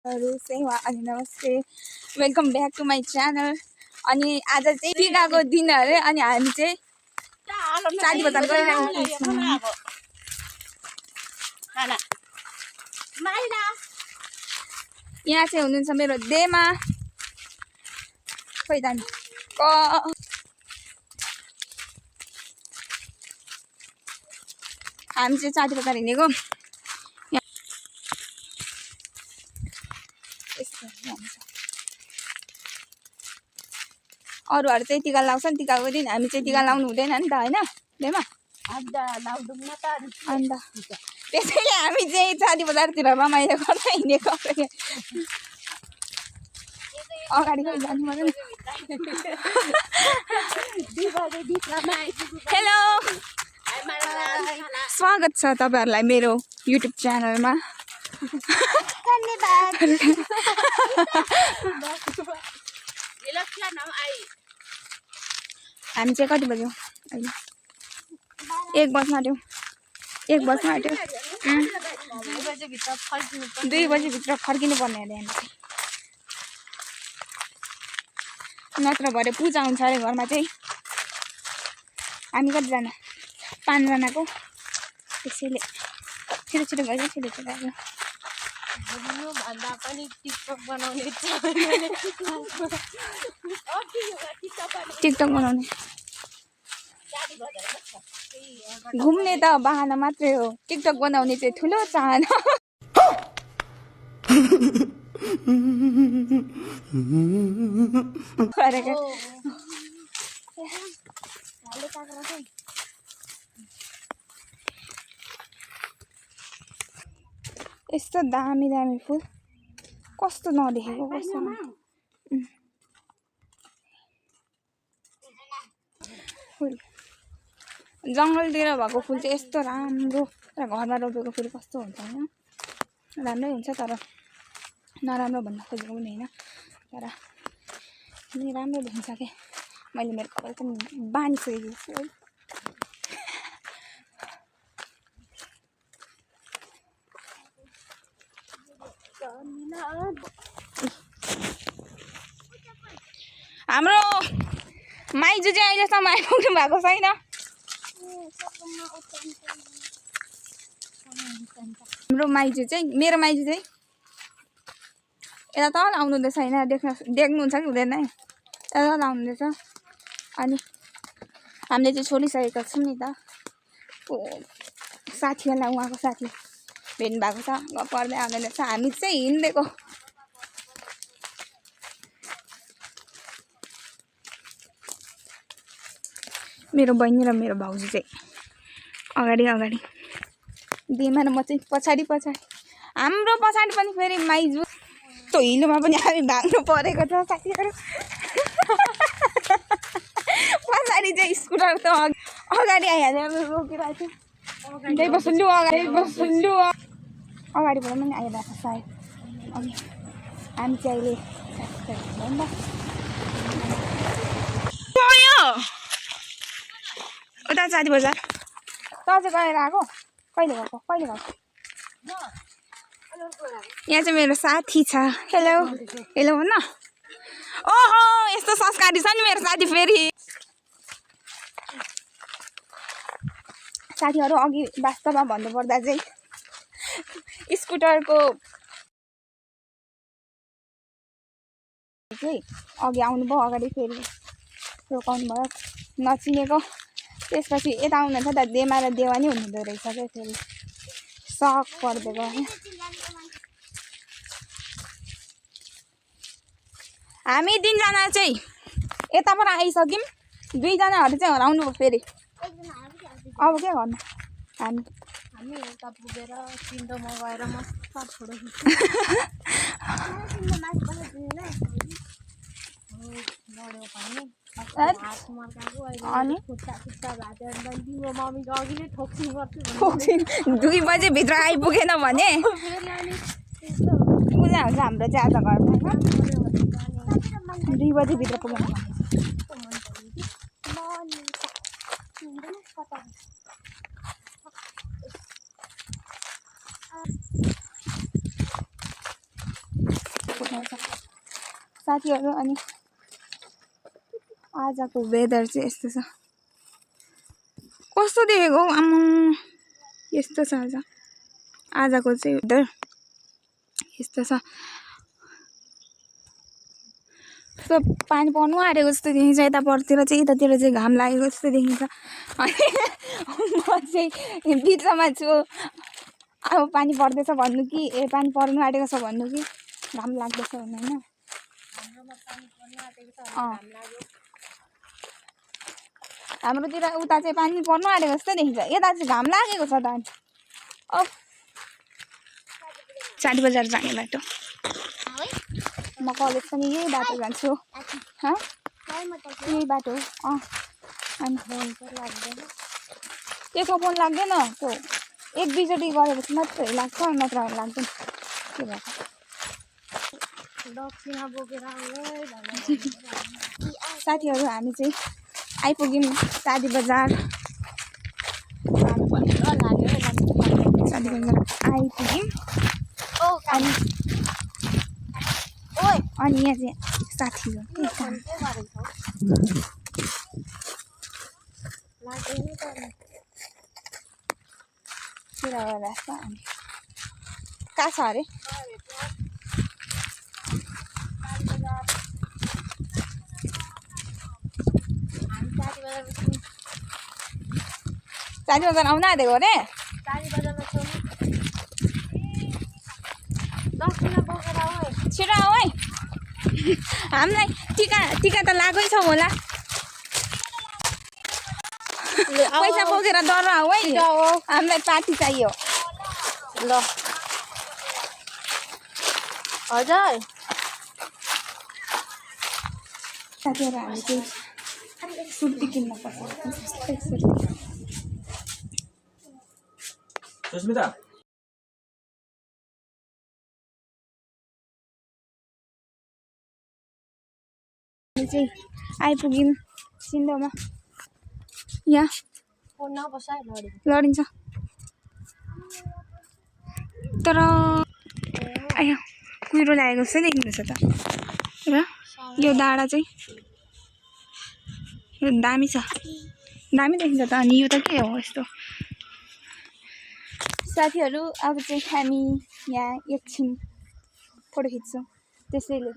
सेवा अनि नमस्ते welcome back to my channel. अनि आज चाहिँ टिकाको दिन अरे अनि हामी चाहिँ चाँदी बजार गइरहेको छौँ। यहाँ चाहिँ हुनुहुन्छ मेरो देमा खोइ जाने हामी चाहिँ चाँदी बजार हिँडेको। अरूहरू चाहिँ टिका लाउँछन्, टिकाको दिन हामी चाहिँ टिका लाउनु हुँदैन नि त होइन देमा। अन्त त्यसैले हामी चाहिँ चाँदी बजारतिर रमाइलो गर्दै हिँडेको। अगाडि जानु पर्यो। हेलो, स्वागत छ तपाईहरुलाई मेरो युट्युब च्यानलमा। हामी चाहिँ कति बज्यो अहिले? 1 बज्न आँट्यो। 2 बजेभित्र फर्किनु पर्ने अरे हामी। नत्र भरे पूजा हुन्छ अरे घरमा चाहिँ। हामी कतिजना? 5 जनाको। त्यसैले छिटो गयो, छिटो गयो। टिकटक बनाउने घुम्ने त बहाना मात्रै हो, टिकटक बनाउने चाहिँ ठुलो चाहना। यस्तो दामी दामी फुल कस्तो नदेखेको कस्तो। जङ्गलतिर भएको फुल चाहिँ यस्तो राम्रो, घरमा रोपेको फुल कस्तो हुन्छ होइन? राम्रै हुन्छ तर नराम्रो भन्न खोजेको पनि होइन, तर पनि राम्रो देखिन्छ क्या। मैले मेरो कपाल पनि बानिसकेको छु है। हाम्रो माइजू चाहिँ अहिलेसम्म आइपुग्नु भएको छैन। हाम्रो माइजू चाहिँ, मेरो माइजू चाहिँ यता तल आउनुहुँदैछ होइन? देख्नुहुन्छ कि हुँदैन है? यता तल आउनुहुँदैछ। अनि हामीले चाहिँ छोडिसकेका छौँ नि त। साथीहरूलाई उहाँको साथी भेट्नु भएको छ, गफ गर्दै आउँदैछ। हामी चाहिँ हिँडेको। मेरो बहिनी र मेरो भाउजू चाहिँ अगाडि दिमा र म चाहिँ पछाडि। हाम्रो पछाडि पनि फेरि माइजू। त्यो हिलोमा पनि हामी भाग्नु परेको छ साथीहरू। पछाडि चाहिँ स्कुटर त अगाडि आइहाल्यो, रोकिरहेको थियो। त्यही बस्नु अगाडिबाट पनि आइरहेको छ सायद। अनि हामी चाहिँ अहिले उता चाँदी बजार। त चाहिँ गएर आएको? कहिले गएको? यहाँ चाहिँ मेरो साथी छ। हेलो भन्न। ओहो, यस्तो संस्कारी छ नि मेरो साथी। फेरि साथीहरू अघि वास्तवमा भन्नुपर्दा चाहिँ स्कुटरको चाहिँ अघि आउनुभयो, अगाडि फेरि रोकाउनु भयो, नचिनेको। त्यसपछि यता आउनुहुन्छ त देमा र देवानी हुनुहुँदो रहेछ क्या। फेरि सक परिदिएको होइन। हामी 3 जना चाहिँ यताबाट आइसक्यौँ। 2 जनाहरू चाहिँ हराउनु भयो फेरि। अब के गर्नु? हामी यता पुगेर चिन्दोमा गएर मस्त फोटो खिच्यौँ। अनि 2 बजेभित्र आइपुगेन भने पूजा हुन्छ हाम्रो चाहिँ आज घरमा। 2 बजेभित्र पुगेन भने छ साथीहरू। अनि आजको वेदर चाहिँ यस्तो छ। कस्तो देखेको आम्मा यस्तो छ आजको चाहिँ वेदर यस्तो छ। यस्तो पानी पर्नु आँटेको जस्तो देखिन्छ यतापट्टितिर चाहिँ, यतातिर चाहिँ घाम लागेको जस्तो देखिन्छ। अनि म चाहिँ बिचमा छु। अब पानी पर्दैछ भन्नु कि पानी पर्नु आँटेको छ भन्नु कि घाम लाग्दैछ भन्नु होइन। हाम्रोतिर उता चाहिँ पानी पर्नु आँटेको जस्तो देखिन्छ, यता चाहिँ घाम लागेको छ त। अब चाँदी बजार जाने बाटो, म कलेज पनि यही बाटो जान्छु। यही बाटो अनि त्यसमा फोन लाग्दैन, त्यो एक दुईचोटि गरेपछि मात्रै लाग्छ, नत्र लाग्दैन। के भएको साथीहरू हामी चाहिँ आइपुग्यौँ चाँदी बजार। चाँदी बजार आइपुग्यौँ। अनि यहाँ चाहिँ साथीहरू कहाँ छ अरे? चाँदी बजार आउन आँटेको अरे? छिटो आऊ है, हामीलाई टिका त लागै छ होला। पैसा बोकेर डर आऊ है, हामीलाई पार्टी चाहियो। ल हजुर साथीहरू हामी चाहिँ सुर्ती किन्न पर्छ। सुस्मिता चाहिँ आइपुग्यौँ सिन्धोमा। यहाँ लडिन्छ तर आयो कुहिरो लागेको जस्तै देखिँदैछ त। र यो डाँडा चाहिँ यो दामी छ, दामी देखिन्छ त। अनि यो त के हो यस्तो? साथीहरू अब चाहिँ हामी यहाँ एकछिन फोटो खिच्छौँ, त्यसैले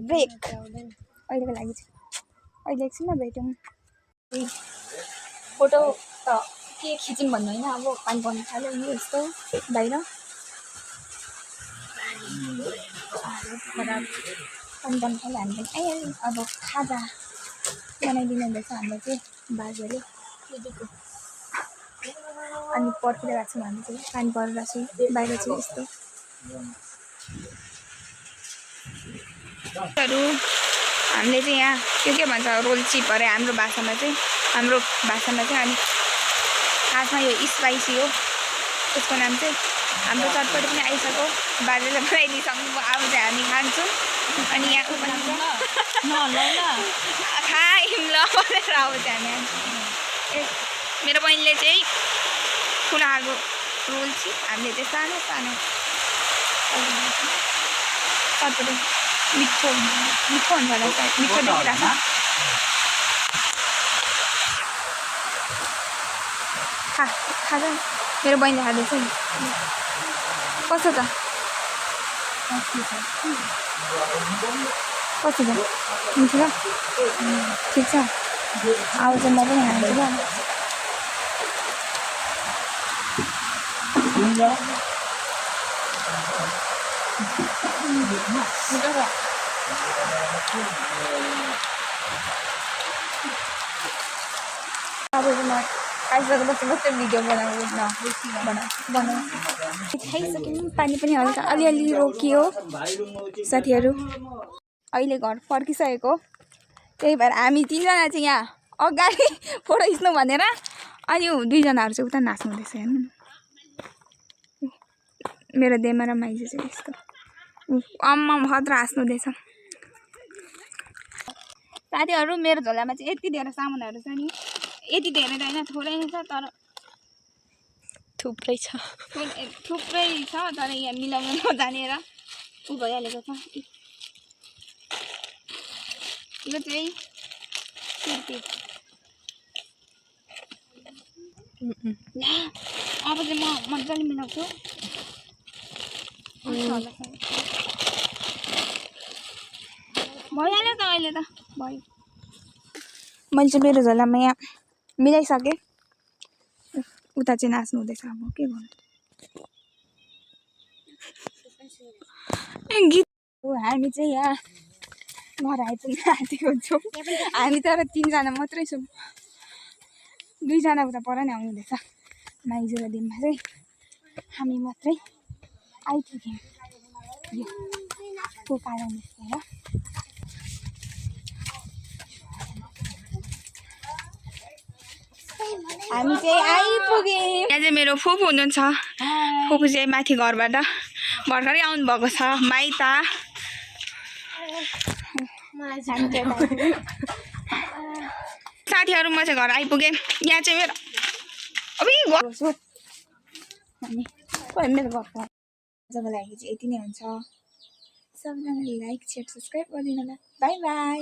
ब्रेक अहिलेको लागि चाहिँ। अहिले एकछिनमा भेटौँ। फोटो त के खिचौँ भन्नु होइन, अब पानी पर्नु थाल्यो यो यस्तो बाहिर पानी पर्नु थाल्यो। हामी पनि आइहाल्यौँ। अब खाजा बनाइदिनु हुँदैछ हाम्रो चाहिँ बाजेले। अनि पर्खिरहेको छौँ हामी चाहिँ, पानी परिरहेको छु बाहिर चाहिँ यस्तो। हामीले चाहिँ यहाँ के भन्छ रोल चिप अरे हाम्रो भाषामा चाहिँ। अनि खासमा यो स्पाइसी हो, यसको नाम चाहिँ। हाम्रो चटपटी पनि आइसक्यो, बाजेले बनाइदिइसक्नु। अब चाहिँ हामी खान्छौँ। अनि यहाँको पनि खायौँ ल भनेर अब चाहिँ हामी मेरो बहिनीले चाहिँ ठुलो खालको रोल चिप, हामीले चाहिँ सानो सानो चटपटी मिठो हुन्छ होला सायद, मिठो देखिरहेको छ। खाजा मेरो बहिनीले खाँदैछ नि। कस्तो छ? कस्तो छ? मिठो छ? ठिक छ। अब चाहिँ म पनि खान्छु ल। अब चाहिँ म खाइसकेर बस्दै भिडियो बनाउँछु। खाइसक्यौँ, पानी पनि हल्का अलिअलि रोकियो साथीहरू। अहिले घर फर्किसकेको, त्यही भएर हामी तिनजना चाहिँ यहाँ अगाडि फोटो खिच्नु भनेर, अनि दुईजनाहरू चाहिँ उता नाच्नुहुँदैछ। हेर्नु मेरो देमा र माइजी चाहिँ यस्तो अम्मा खतरा हाँस्नुहुँदैछ। साथीहरू मेरो झोलामा चाहिँ यति धेरै सामानहरू छ नि, यति धेरै त होइन थोरै नै छ, तर थुप्रै छ तर यहाँ मिलाउनु नजानेर ऊ भइहालेको छ यो चाहिँ सुर्ती ल अब चाहिँ म मजाले मिलाउँछु भइहाल्यो त अहिले त भयो मैले चाहिँ मेरो झोलामा यहाँ मिलाइसकेँ उता चाहिँ नाच्नु हुँदैछ अब के गर्नु गीत हामी चाहिँ यहाँ घर आइपुग्न आँटेको छौँ हामी तर 3 जना मात्रै छौँ 2 जना उता पर नै आउनुहुँदैछ माइजू र दिनमा चाहिँ हामी मात्रै आइपुग्यौँ यो कारण निस्केर हामी चाहिँ आइपुग्यौँ यहाँ चाहिँ मेरो फुपू हुनुहुन्छ फुपू चाहिँ माथि घरबाट भर्खरै आउनु भएको छ माइत साथीहरू म चाहिँ घर आइपुगेँ यहाँ चाहिँ मेरो अबि मेरो घरको आजको लागि चाहिँ यति नै हुन्छ सबैजनाले लाइक शेयर सब्सक्राइब गरिदिनु होला बाई बाई